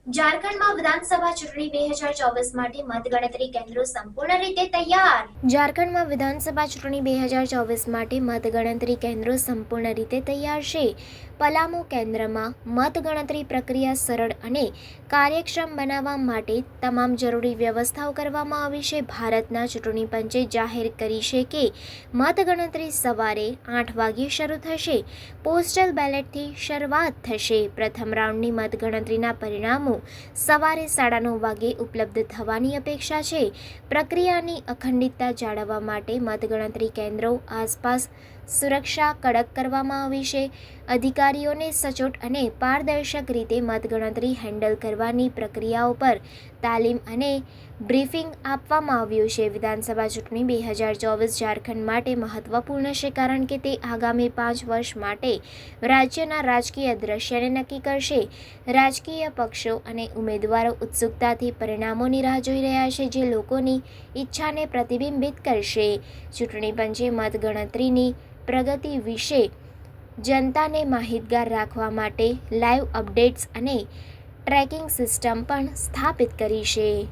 ઝારખંડમાં વિધાનસભા ચૂંટણી 2024 માટે મતગણતરી કેન્દ્રો સંપૂર્ણ રીતે તૈયાર. ઝારખંડમાં વિધાનસભા ચૂંટણી 2024 માટે મતગણતરી કેન્દ્રો સંપૂર્ણ રીતે તૈયાર છે. પલામુ કેન્દ્રમાં મતગણતરી પ્રક્રિયા સરળ અને કાર્યક્ષમ બનાવવા માટે તમામ જરૂરી વ્યવસ્થાઓ કરવામાં આવી છે. ભારતના ચૂંટણી પંચે જાહેર કરી છે કે મતગણતરી સવારે 8 વાગ્યે શરૂ થશે. પોસ્ટલ બેલેટથી શરૂઆત થશે. પ્રથમ રાઉન્ડની મતગણતરીના પરિણામો સવારે 9:30 વાગ્યે ઉપલબ્ધ થવાની અપેક્ષા છે. પ્રક્રિયાની અખંડિતતા જાળવવા માટે મતગણતરી કેન્દ્રો આસપાસ સુરક્ષા કડક કરવામાં આવી છે. અધિકારીઓને સચોટ અને પારદર્શક રીતે મતગણતરી હેન્ડલ કરવાની પ્રક્રિયાઓ પર તાલીમ અને બ્રીફિંગ આપવામાં આવ્યું છે. વિધાનસભા ચૂંટણી 2024 ઝારખંડ માટે મહત્વપૂર્ણ છે કારણ કે તે આગામી 5 વર્ષ માટે રાજ્યના રાજકીય દૃશ્યને નક્કી કરશે. રાજકીય પક્ષો અને ઉમેદવારો ઉત્સુકતાથી પરિણામોની રાહ જોઈ રહ્યા છે, જે લોકોની ઈચ્છાને પ્રતિબિંબિત કરશે. ચૂંટણી પંચે મતગણતરીની પ્રગતિ વિશે જનતાને માહિતગાર રાખવા માટે લાઈવ અપડેટ્સ અને ટ્રેકિંગ સિસ્ટમ પણ સ્થાપિત કરી છે.